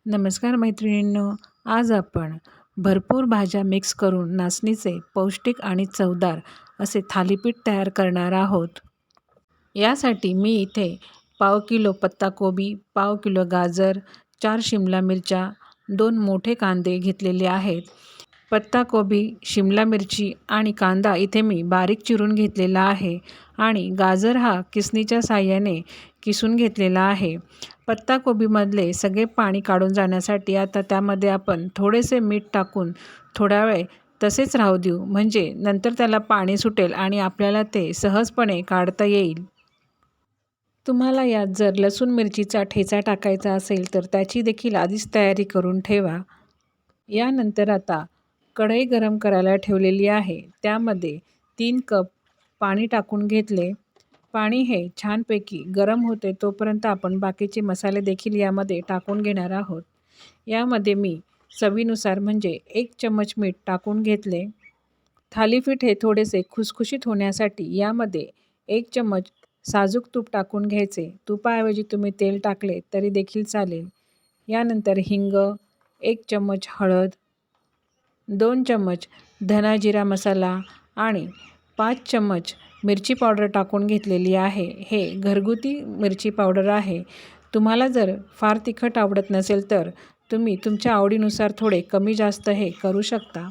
नमस्कार मैत्रिणींनो. आज आपण भरपूर भाज्या मिक्स करून नाचणीचे पौष्टिक आणि चवदार असे थालीपीठ तयार करणार आहोत. यासाठी मी इथे पाव किलो पत्ताकोबी, पाव किलो गाजर, 4 शिमला मिरच्या, 2 मोठे कांदे घेतलेले आहेत. पत्ताकोबी, शिमला मिरची आणि कांदा इथे मी बारीक चिरून घेतलेला आहे आणि गाजर हा किसणीच्या साहाय्याने किसून घेतलेला आहे. पत्ताकोबीमधले सगळे पाणी काढून जाण्यासाठी आता त्यामध्ये आपण थोडेसे मीठ टाकून थोडा वेळ तसेच राहू देऊ, म्हणजे नंतर त्याला पाणी सुटेल आणि आपल्याला ते सहजपणे काढता येईल. तुम्हाला यात जर लसूण मिरचीचा ठेचा टाकायचा असेल तर त्याची देखील आधीच तयारी करून ठेवा. यानंतर आता कढई गरम करायला ठेवलेली आहे. त्यामध्ये 3 कप पाणी टाकून घेतले. पाणी हे छानपैकी गरम होते तोपर्यंत आपण बाकीचे मसाले देखील यामध्ये टाकून घेणार आहोत. यामध्ये मी चवीनुसार म्हणजे 1 चम्मच मीठ टाकून घेतले. थालीपीठ हे थोडेसे खुसखुशीत होण्यासाठी यामध्ये 1 चम्मच साजूक तूप टाकून घ्यायचे. तुपाऐवजी तुम्ही तेल टाकले तरी देखील चालेल. यानंतर हिंग, 1 चम्मच हळद, 2 चम्मच धना जिरा मसाला आणि 5 चम्मच मिरची पावडर टाकून घेतलेली आहे. हे घरगुती मिरची पावडर आहे. तुम्हाला जर फार तिखट आवडत नसेल तर तुम्ही तुमच्या आवडीनुसार थोडे कमी जास्त हे करू शकता.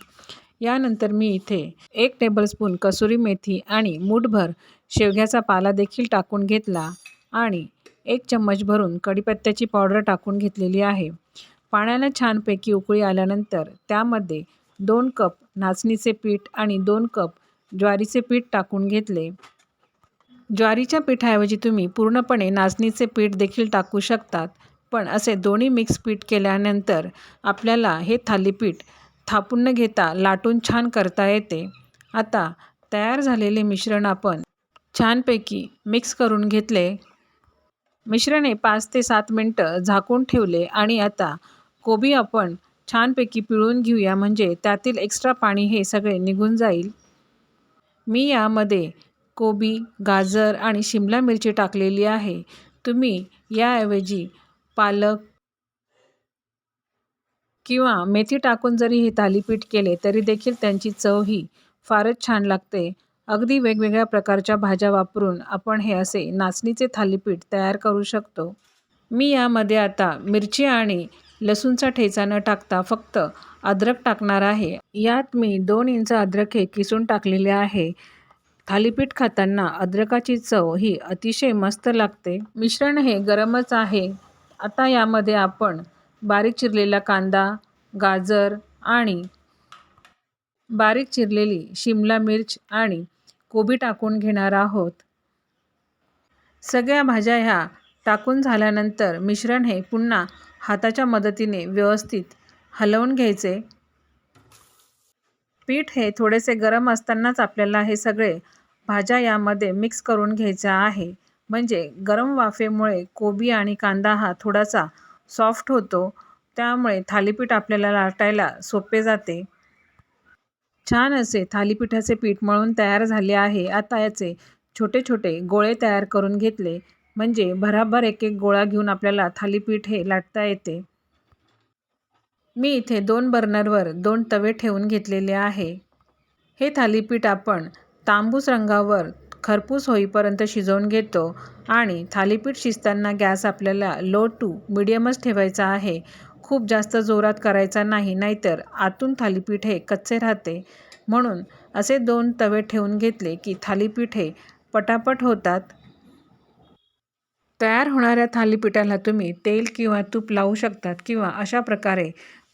यानंतर मी इथे 1 टेबलस्पून कसुरी मेथी आणि मूठभर शेवग्याचा पाला देखील टाकून घेतला आणि 1 चम्मच भरून कढीपत्त्याची पावडर टाकून घेतलेली आहे. पाण्याला छानपैकी उकळी आल्यानंतर त्यामध्ये 2 कप नाचणीचे पीठ आणि 2 कप ज्वारीचे पीठ टाकून घेतले. ज्वारीच्या पिठाऐवजी तुम्ही पूर्णपणे नाचणीचे पीठ देखील टाकू शकतात, पण असे दोन्ही मिक्स पीठ केल्यानंतर आपल्याला हे थालीपीठ थापून न घेता लाटून छान करता येते. आता तयार झालेले मिश्रण आपण छानपैकी मिक्स करून घेतले. मिश्रण हे 5 ते 7 मिनटं झाकून ठेवले आणि आता कोबी आपण छानपैकी पिळून घेऊया, म्हणजे त्यातील एक्स्ट्रा पाणी हे सगळे निघून जाईल. मी यामध्ये कोबी, गाजर आणि शिमला मिरची टाकलेली आहे. तुम्ही याऐवजी पालक किंवा मेथी टाकून जरी हे थालीपीठ केले तरी देखील त्यांची चव ही फारच छान लागते. अगदी वेगवेगळ्या प्रकारच्या भाज्या वापरून आपण हे असे नाचणीचे थालीपीठ तयार करू शकतो. मी यामध्ये आता मिरची आणि लसूणचा ठेचा न टाकता फक्त अद्रक टाकणार आहे. यात मी 2 इंच अद्रक हे किसून टाकलेले आहे. थालीपीठ खाताना अद्रकाची चव ही अतिशय मस्त लागते. मिश्रण हे गरमच आहे. आता यामध्ये आपण बारीक चिरलेला कांदा, गाजर आणि बारीक चिरलेली शिमला मिर्च आणि कोबी टाकून घेणार आहोत. सगळ्या भाज्या ह्या टाकून झाल्यानंतर मिश्रण हे पुन्हा हाताच्या मदतीने व्यवस्थित हलवून घ्यायचे. पीठ हे थोडेसे गरम असतानाच आपल्याला हे सगळे भाज्या यामध्ये मिक्स करून घ्यायच्या आहे, म्हणजे गरम वाफेमुळे कोबी आणि कांदा हा थोडासा सॉफ्ट होतो, त्यामुळे थालीपीठ आपल्याला लाटायला सोपे जाते. छान असे थालीपीठाचे पीठ मळून तयार झाले आहे. आता याचे छोटे छोटे गोळे तयार करून घेतले, म्हणजे भराभर एक एक गोळा घेऊन आपल्याला थालीपीठ हे लाटता येते. मी इथे 2 बर्नरवर 2 तवे ठेवून घेतलेले आहे. हे थालीपीठ आपण तांबूस रंगावर खरपूस होईपर्यंत शिजवून घेतो आणि थालीपीठ शिजताना गॅस आपल्याला लो टू मिडियमच ठेवायचा आहे. खूप जास्त जोरात करायचा नाही, नाहीतर आतून थालीपीठ हे कच्चे राहते. म्हणून असे 2 तवे ठेवून घेतले की थालीपीठ हे पटापट होतात. तयार होणाऱ्या थालीपीठाला तुम्ही तेल किंवा तूप लावू शकतात किंवा अशा प्रकारे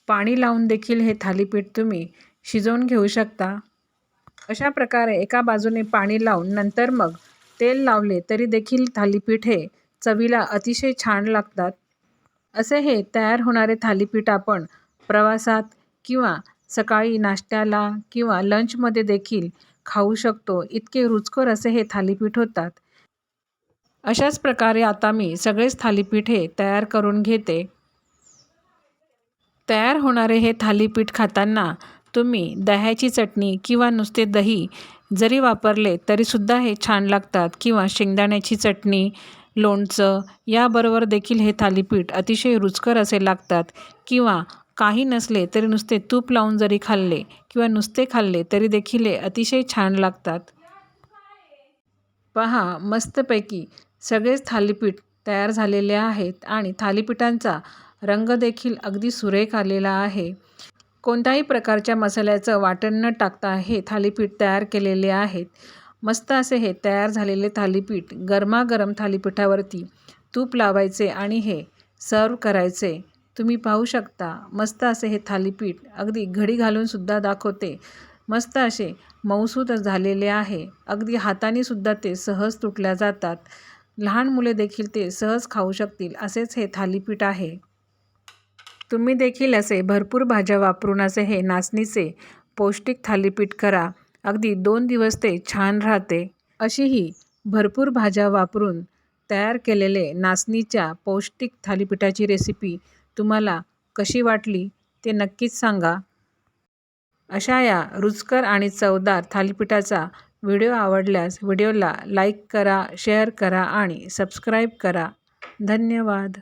पाणी लावून देखील हे थालीपीठ तुम्ही शिजवून घेऊ शकता. अशा प्रकारे एका बाजूने पाणी लावून नंतर मग तेल लावले तरी देखील थालीपीठ हे चवीला अतिशय छान लागतात. असे हे तयार होणारे थालीपीठ आपण प्रवासात किंवा सकाळी नाश्त्याला किंवा लंचमध्ये देखील खाऊ शकतो. इतके रुचकर असे हे थालीपीठ होतात. अशाच प्रकारे आता मी सगळेच थालीपीठ हे तयार करून घेते. तयार होणारे हे थालीपीठ खाताना तुम्ही दह्याची चटणी किंवा नुसते दही जरी वापरले तरीसुद्धा हे छान लागतात, किंवा शेंगदाण्याची चटणी लोणचं याबरोबर देखील हे थालीपीठ अतिशय रुचकर असे लागतात. किंवा काही नसले तरी नुसते तूप लावून जरी खाल्ले किंवा नुसते खाल्ले तरी देखील हे अतिशय छान लागतात. पहा, मस्तपैकी सगळेच थालीपीठ तयार झालेले आहेत आणि थालीपीठांचा रंग देखील अगदी सुरेख आलेला आहे. कोणत्याही प्रकारच्या मसाल्याचं वाटण न टाकता हे थालीपीठ तयार केलेले आहेत. मस्त असे हे तयार झालेले थालीपीठ गरमागरम थालीपीठावरती तूप लावायचे आणि हे सर्व करायचे. तुम्ही पाहू शकता मस्त असे हे थालीपीठ अगदी घडी घालून सुद्धा दाखवते. मस्त असे मऊसूत झालेले आहे. अगदी हाताने सुद्धा ते सहज तुटल्या जातात. लहान मुले देखील ते सहज खाऊ शकतील असेच हे थालीपीठ आहे. तुम्ही देखील असे भरपूर भाज्या वापरून असे हे नाचणीचे पौष्टिक थालीपीठ करा. अगदी 2 दिवस ते छान राहते. अशी ही भरपूर भाज्या वापरून तयार केलेले नाचणीच्या पौष्टिक थालीपीठाची रेसिपी तुम्हाला कशी वाटली ते नक्कीच सांगा. अशा या रुचकर आणि चवदार थालीपीठाचा व्हिडिओ आवडल्यास व्हिडिओला लाईक करा, शेअर करा आणि सबस्क्राईब करा. धन्यवाद.